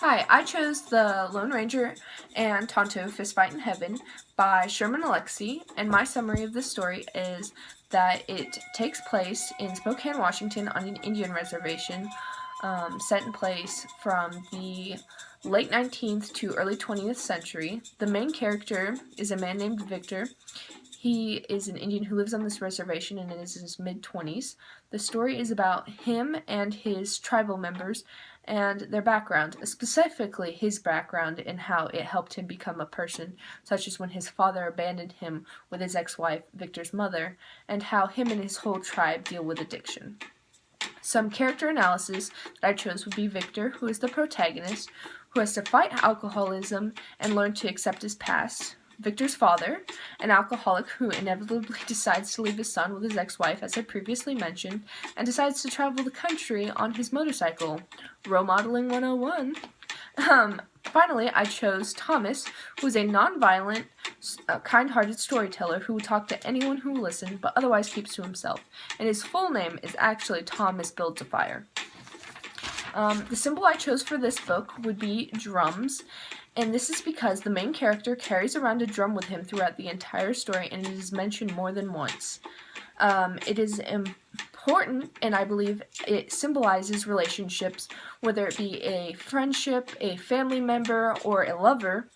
Hi, I chose The Lone Ranger and Tonto Fistfight in Heaven by Sherman Alexie, and my summary of this story is that it takes place in Spokane, Washington on an Indian reservation set in place from the late 19th to early 20th century. The main character is a man named Victor. He is an Indian who lives on this reservation and is in his mid-20s. The story is about him and his tribal members and their background, specifically his background and how it helped him become a person, such as when his father abandoned him with his ex-wife, Victor's mother, and how him and his whole tribe deal with addiction. Some character analysis that I chose would be Victor, who is the protagonist, who has to fight alcoholism and learn to accept his past. Victor's father, an alcoholic who inevitably decides to leave his son with his ex-wife, as I previously mentioned, and decides to travel the country on his motorcycle. Role modeling 101. Finally, I chose Thomas, who is a non-violent, kind-hearted storyteller who will talk to anyone who will listen, but otherwise keeps to himself. And his full name is actually Thomas Builds a Fire. The symbol I chose for this book would be drums, and this is because the main character carries around a drum with him throughout the entire story, and it is mentioned more than once. It is important, and I believe it symbolizes relationships, whether it be a friendship, a family member, or a lover.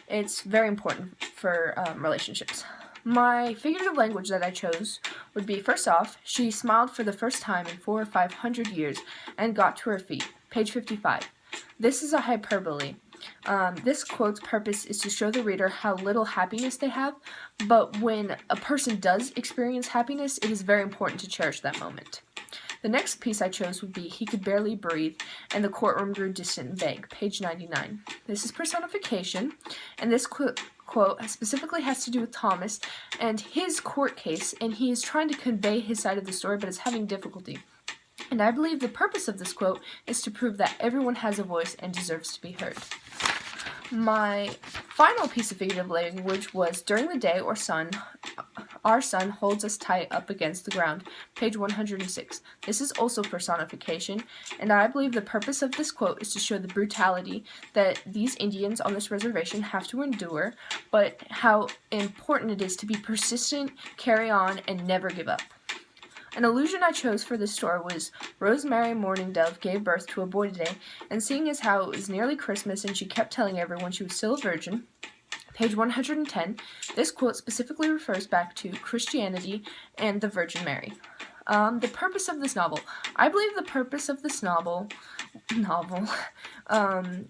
It's very important for relationships. My figurative language that I chose would be, first off, she smiled for the first time in 400 or 500 years and got to her feet. Page 55. This is a hyperbole. This quote's purpose is to show the reader how little happiness they have, but when a person does experience happiness, it is very important to cherish that moment. The next piece I chose would be, he could barely breathe, and the courtroom grew distant and vague. Page 99. This is personification, and this quote specifically has to do with Thomas and his court case, and he is trying to convey his side of the story, but is having difficulty. And I believe the purpose of this quote is to prove that everyone has a voice and deserves to be heard. My final piece of figurative language was, during the day, our sun holds us tight up against the ground. Page 106. This is also personification, and I believe the purpose of this quote is to show the brutality that these Indians on this reservation have to endure, but how important it is to be persistent, carry on, and never give up. An allusion I chose for this story was, Rosemary Mourning Dove gave birth to a boy today, and seeing as how it was nearly Christmas and she kept telling everyone she was still a virgin. Page 110, this quote specifically refers back to Christianity and the Virgin Mary. The purpose of this novel. I believe the purpose of this novel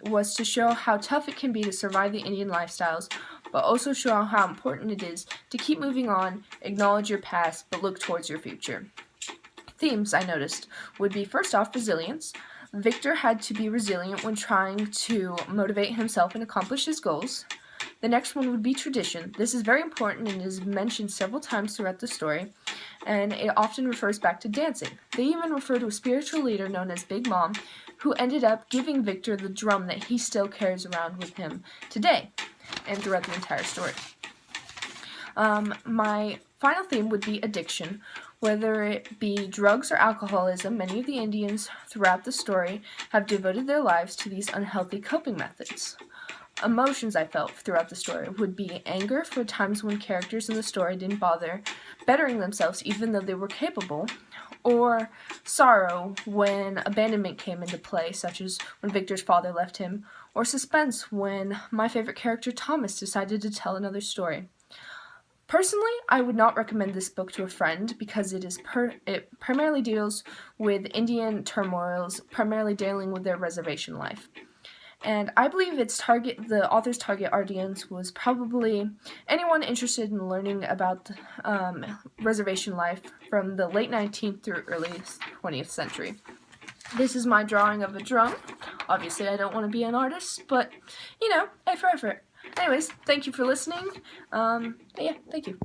was to show how tough it can be to survive the Indian lifestyles, but also show how important it is to keep moving on, acknowledge your past, but look towards your future. Themes I noticed would be, first off, resilience. Victor had to be resilient when trying to motivate himself and accomplish his goals. The next one would be tradition. This is very important and is mentioned several times throughout the story, and it often refers back to dancing. They even refer to a spiritual leader known as Big Mom, who ended up giving Victor the drum that he still carries around with him today and throughout the entire story. My final theme would be addiction. Whether it be drugs or alcoholism, many of the Indians throughout the story have devoted their lives to these unhealthy coping methods. Emotions I felt throughout the story would be anger for times when characters in the story didn't bother bettering themselves even though they were capable, or sorrow when abandonment came into play, such as when Victor's father left him, or suspense when my favorite character Thomas decided to tell another story. Personally, I would not recommend this book to a friend because it primarily deals with Indian turmoils, primarily dealing with their reservation life. And I believe the author's target audience was probably anyone interested in learning about reservation life from the late 19th through early 20th century. This is my drawing of a drum. Obviously, I don't want to be an artist, but, A for effort. Anyways, thank you for listening. Yeah, thank you.